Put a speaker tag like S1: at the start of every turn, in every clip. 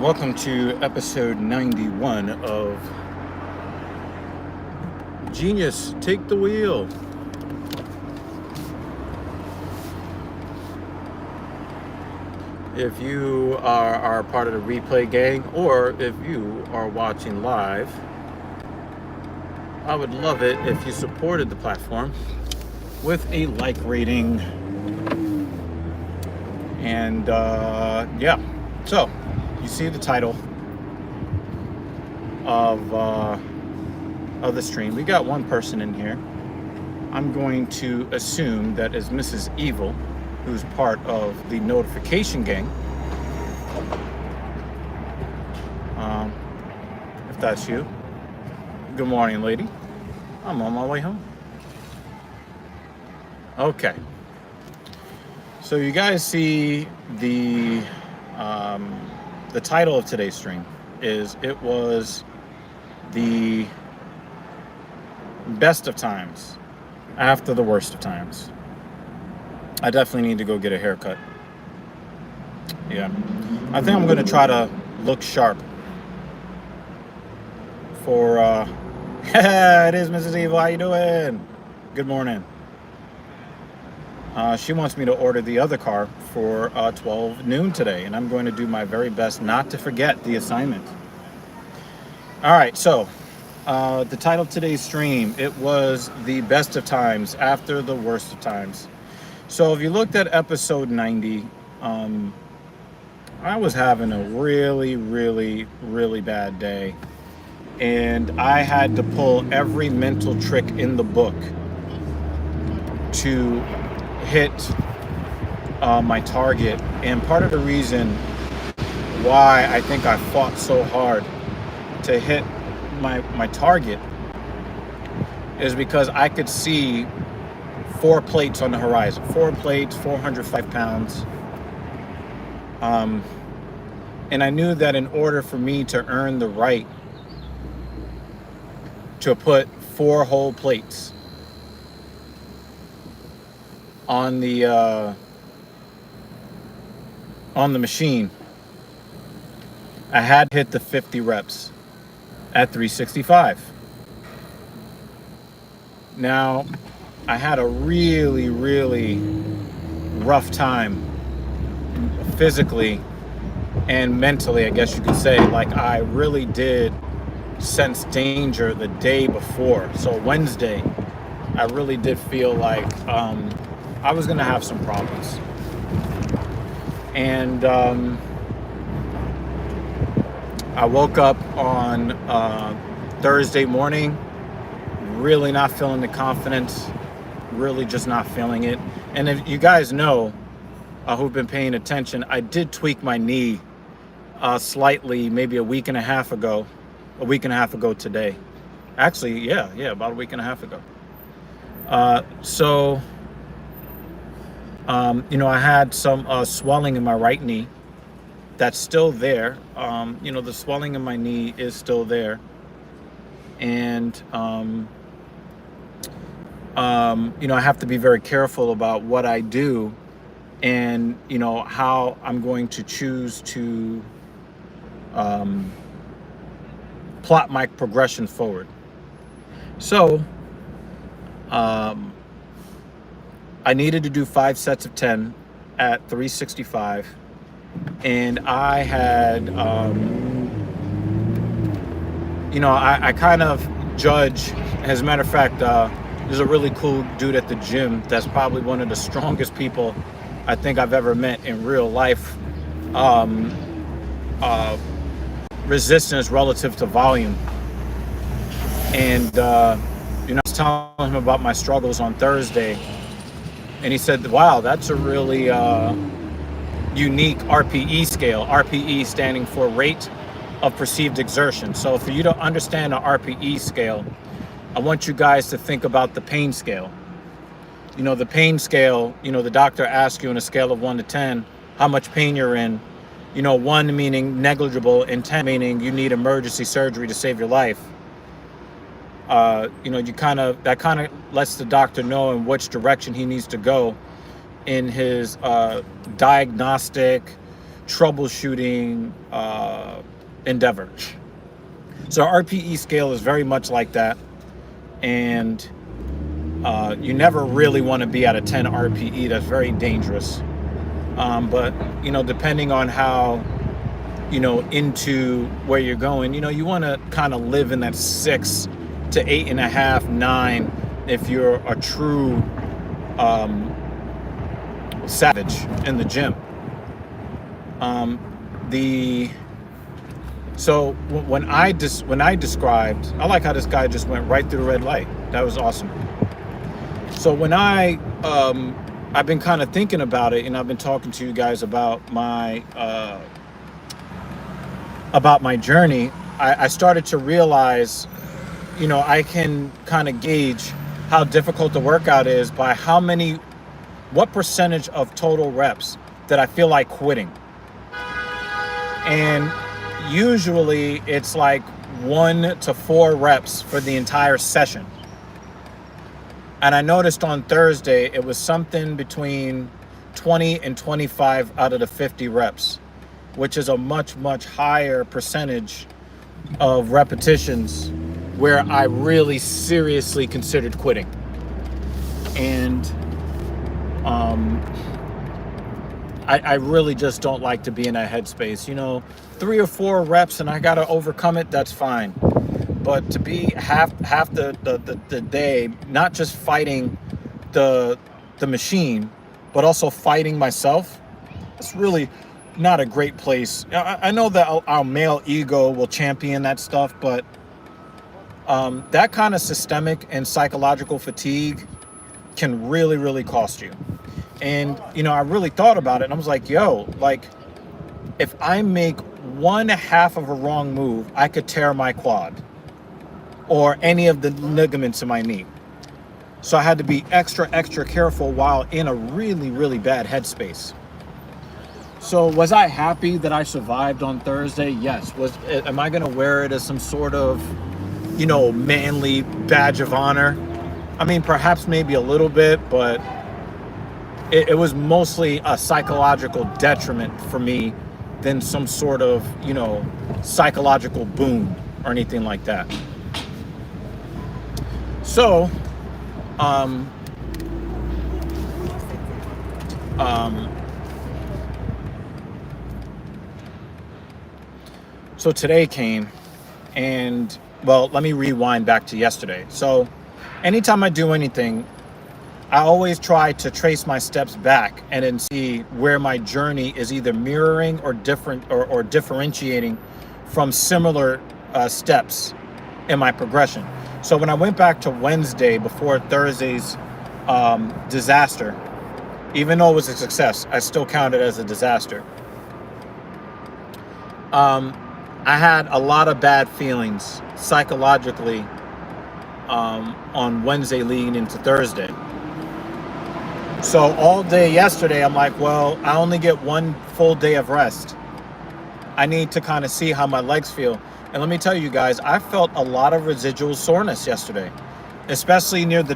S1: Welcome to episode 91 of Genius Take the Wheel. If you are part of the replay gang, or if you are watching live, I would love it if you supported the platform with a like rating. And so you see the title of the stream. We got one person in here. I'm going to assume that is Mrs. Evil, who's part of the notification gang. If that's you, good morning, lady. I'm on my way home. Okay. So you guys see the title of today's stream it was the best of times after the worst of times. I definitely need to go get a haircut. Yeah. I think I'm going to try to look sharp for, it is Mrs. Evil. How you doing? Good morning. She wants me to order the other car for 12 noon today, and I'm going to do my very best not to forget the assignment. All right, so the title of today's stream, it was the best of times after the worst of times. So if you looked at episode 90, I was having a really, really, really bad day, and I had to pull every mental trick in the book to hit my target. And part of the reason why I think I fought so hard to hit my target is because I could see 4 plates on the horizon. 4 plates, 405 pounds. And I knew that in order for me to earn the right to put 4 whole plates on the machine, I had hit the 50 reps at 365. Now, I had a really, really rough time physically and mentally, I guess you could say. Like, I really did sense danger the day before. So Wednesday, I really did feel like I was gonna have some problems. And I woke up on Thursday morning, really not feeling the confidence, really just not feeling it. And if you guys know, who've been paying attention, I did tweak my knee slightly, maybe a week and a half ago today. Actually, yeah, about a week and a half ago. I had some swelling in my right knee. That's still there. The swelling in my knee is still there. And, I have to be very careful about what I do and, how I'm going to choose to plot my progression forward. So, I needed to do 5 sets of 10 at 365, and I had, I kind of judge. As a matter of fact, there's a really cool dude at the gym that's probably one of the strongest people I think I've ever met in real life. Resistance relative to volume. And, I was telling him about my struggles on Thursday. And he said, wow, that's a really unique RPE scale. RPE standing for rate of perceived exertion. So for you to understand the RPE scale, I want you guys to think about the pain scale. The pain scale, the doctor asks you on a scale of 1 to 10, how much pain you're in. 1 meaning negligible and 10 meaning you need emergency surgery to save your life. That kind of lets the doctor know in which direction he needs to go in his diagnostic, troubleshooting, endeavor. So RPE scale is very much like that. And you never really want to be at a 10 RPE. That's very dangerous. But, depending on how, into where you're going, you want to kind of live in that 6 to 8.5, 9, if you're a true savage in the gym. So when I described, I like how this guy just went right through the red light. That was awesome. So when I've been kind of thinking about it, and I've been talking to you guys about my journey, I started to realize, I can kind of gauge how difficult the workout is by what percentage of total reps that I feel like quitting. And usually it's like 1 to 4 reps for the entire session. And I noticed on Thursday, it was something between 20 and 25 out of the 50 reps, which is a much, much higher percentage of repetitions where I really seriously considered quitting. And I really just don't like to be in that headspace. 3 or 4 reps and I got to overcome it, that's fine. But to be half the day, not just fighting the machine, but also fighting myself, it's really not a great place. I know that our male ego will champion that stuff, but that kind of systemic and psychological fatigue can really, really cost you. And, I really thought about it and I was like, if I make 1/2 of a wrong move, I could tear my quad or any of the ligaments in my knee. So I had to be extra, extra careful while in a really, really bad headspace. So was I happy that I survived on Thursday? Yes. Am I going to wear it as some sort of, manly badge of honor? I mean, perhaps maybe a little bit, but it was mostly a psychological detriment for me than some sort of, psychological boon or anything like that. So, so today came and, let me rewind back to yesterday. So anytime I do anything, I always try to trace my steps back and then see where my journey is either mirroring or different or differentiating from similar steps in my progression. So when I went back to Wednesday before Thursday's disaster, even though it was a success, I still count it as a disaster. I had a lot of bad feelings psychologically on Wednesday leading into Thursday. So all day yesterday, I'm like, I only get 1 full day of rest. I need to kind of see how my legs feel. And let me tell you guys, I felt a lot of residual soreness yesterday, especially near the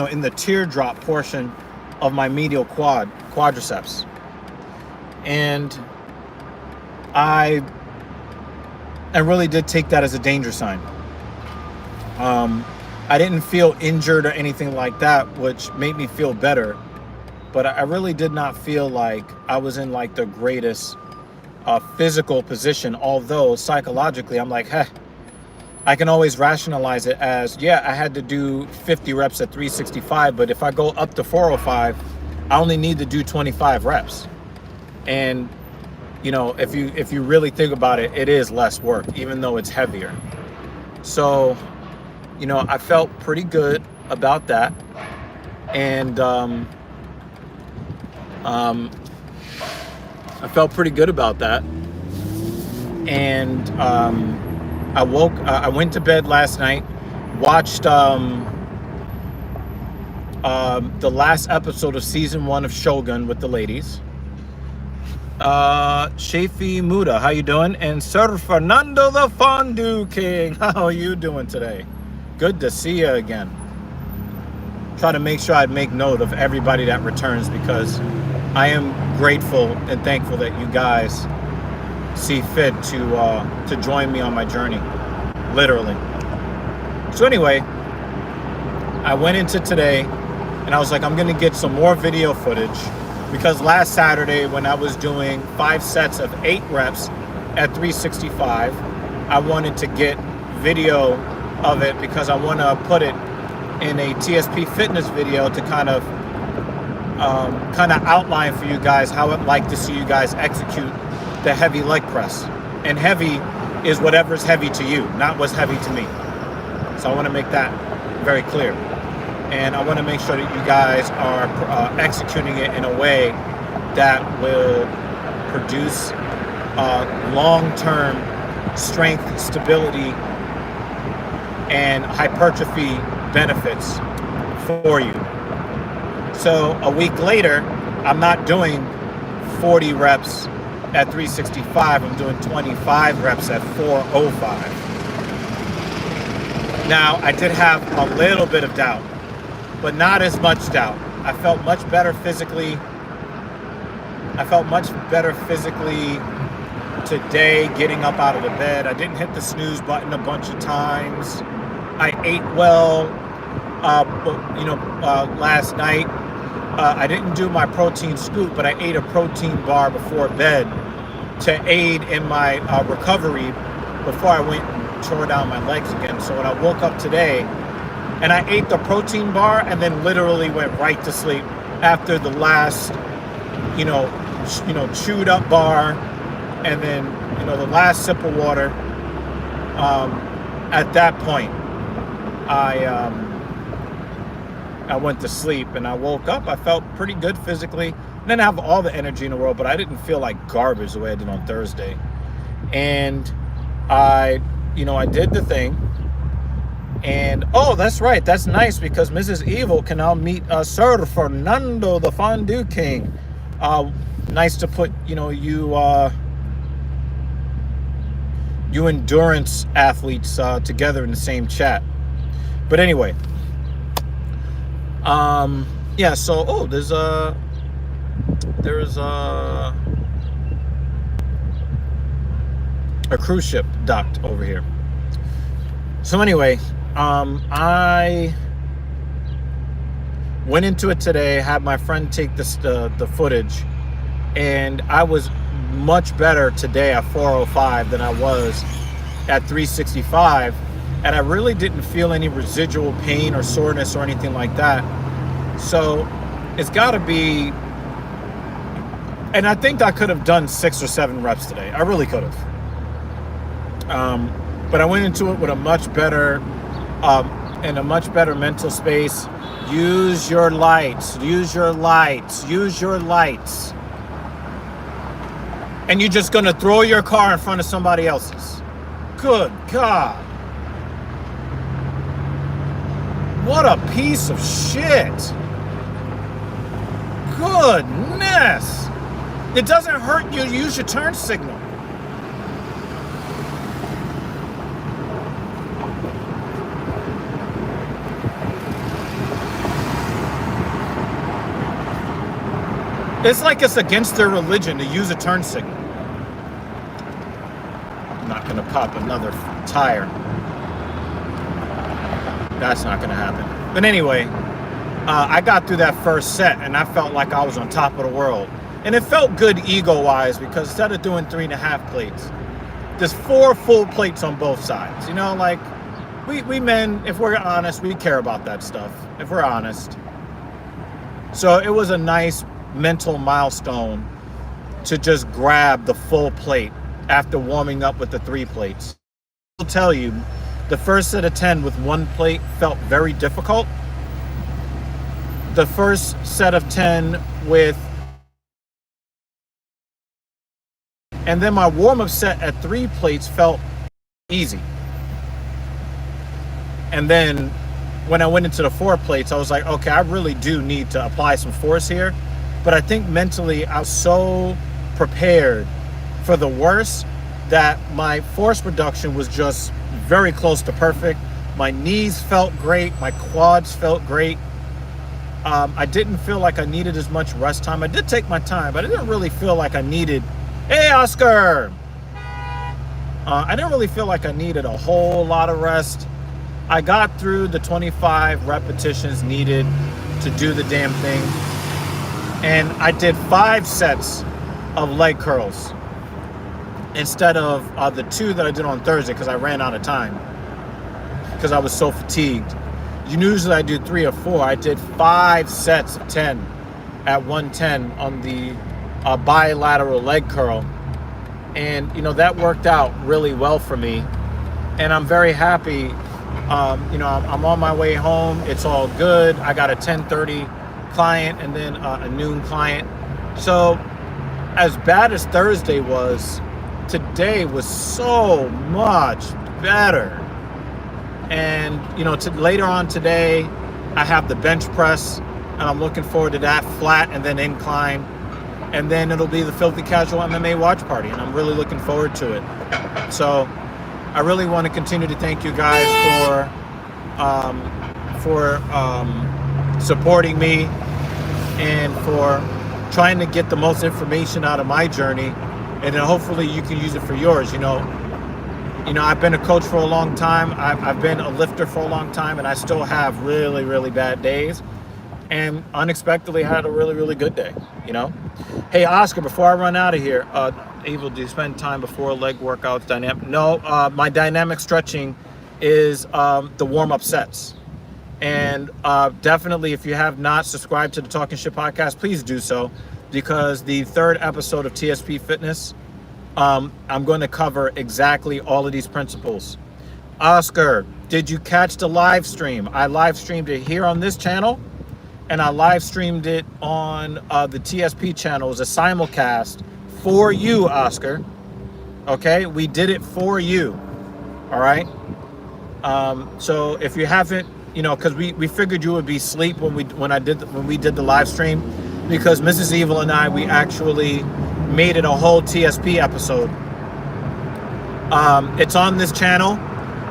S1: in the teardrop portion of my medial quadriceps. And I really did take that as a danger sign. I didn't feel injured or anything like that, which made me feel better. But I really did not feel like I was in like the greatest physical position, although psychologically I'm like, I can always rationalize it as, I had to do 50 reps at 365, but if I go up to 405, I only need to do 25 reps. And if you really think about it, it is less work, even though it's heavier. So, I felt pretty good about that. And I felt pretty good about that. And I went to bed last night, watched the last episode of season 1 of Shogun with the ladies. Shafi Muda, how you doing? And Sir Fernando the Fondue King, how are you doing today? Good to see you again. Try to make sure I'd make note of everybody that returns, because I am grateful and thankful that you guys see fit to join me on my journey, literally. So anyway, I went into today and I was like, I'm gonna get some more video footage, because last Saturday when I was doing 5 sets of 8 reps at 365, I wanted to get video of it because I want to put it in a TSP fitness video to kind of outline for you guys how I'd like to see you guys execute the heavy leg press. And heavy is whatever's heavy to you, not what's heavy to me. So I want to make that very clear. And I want to make sure that you guys are executing it in a way that will produce long-term strength, stability, and hypertrophy benefits for you. So a week later, I'm not doing 40 reps at 365. I'm doing 25 reps at 405. Now, I did have a little bit of doubt, but not as much doubt. I felt much better physically. Today, getting up out of the bed. I didn't hit the snooze button a bunch of times. I ate well, last night. I didn't do my protein scoop, but I ate a protein bar before bed to aid in my recovery before I went and tore down my legs again. So when I woke up today and I ate the protein bar and then literally went right to sleep after the last, chewed up bar and then, the last sip of water. At that point, I went to sleep and I woke up. I felt pretty good physically. I didn't have all the energy in the world, but I didn't feel like garbage the way I did on Thursday. And I did the thing. And, oh, that's right. That's nice because Mrs. Evil can now meet Sir Fernando, the Fondue King. Nice to put, you endurance athletes together in the same chat. But anyway, so there's a cruise ship docked over here. So anyway, I went into it today, had my friend take the footage, and I was much better today at 405 than I was at 365, and I really didn't feel any residual pain or soreness or anything like that. So it's got to be, and I think I could have done 6 or 7 reps today. I really could have. But I went into it with a much better mental space. Use your lights. And you're just going to throw your car in front of somebody else's. Good God. What a piece of shit. Goodness. It doesn't hurt you to use your turn signal. It's like it's against their religion to use a turn signal. I'm not going to pop another tire. That's not going to happen. But anyway, I got through that first set and I felt like I was on top of the world. And it felt good ego-wise because instead of doing 3.5 plates, there's 4 full plates on both sides. We men, if we're honest, we care about that stuff, if we're honest. So it was a nice mental milestone to just grab the full plate after warming up with the 3 plates. I'll tell you, the first set of 10 with 1 plate felt very difficult. The first set of 10 with, and then my warm-up set at 3 plates felt easy. And then when I went into the 4 plates, I was like, okay, I really do need to apply some force here. But I think mentally I was so prepared for the worst that my force reduction was just very close to perfect. My knees felt great. My quads felt great. I didn't feel like I needed as much rest time. I did take my time, but I didn't really feel like I needed, hey, Oscar, I didn't really feel like I needed a whole lot of rest. I got through the 25 repetitions needed to do the damn thing. And I did 5 sets of leg curls instead of the 2 that I did on Thursday because I ran out of time because I was so fatigued. Usually I do 3 or 4. I did 5 sets of 10 at 110 on the bilateral leg curl. And, that worked out really well for me. And I'm very happy. I'm on my way home. It's all good. I got a 10:30 client and then a noon client. So as bad as Thursday was, today was so much better. And, later on today, I have the bench press, and I'm looking forward to that, flat and then incline. And then it'll be the Filthy Casual MMA watch party, and I'm really looking forward to it. So I really want to continue to thank you guys for supporting me and for trying to get the most information out of my journey, and then hopefully you can use it for yours. I've been a coach for a long time. I've been a lifter for a long time, and I still have really, really bad days. And unexpectedly had a really, really good day. Hey, Oscar, before I run out of here, Evil, do you spend time before leg workouts dynamic? No, my dynamic stretching is the warm-up sets. And definitely, if you have not subscribed to the Talking Shit podcast, please do so, because the 3rd episode of TSP Fitness, I'm going to cover exactly all of these principles. Oscar, did you catch the live stream? I live streamed it here on this channel, and I live streamed it on the TSP channel. It was a simulcast for you, Oscar. Okay, we did it for you. All right. So if you haven't, because we figured you would be asleep when we did the live stream, because Mrs. Evil and I, we actually made it a whole TSP episode. It's on this channel.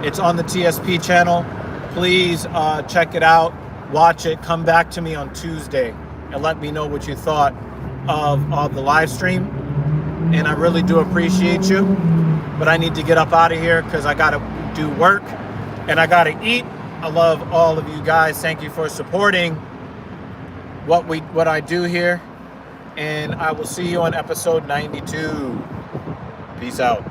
S1: It's on the TSP channel. Please check it out. Watch it. Come back to me on Tuesday and let me know what you thought of the live stream. And I really do appreciate you. But I need to get up out of here because I got to do work and I got to eat. I love all of you guys. Thank you for supporting what I do here. And I will see you on episode 92. Peace out.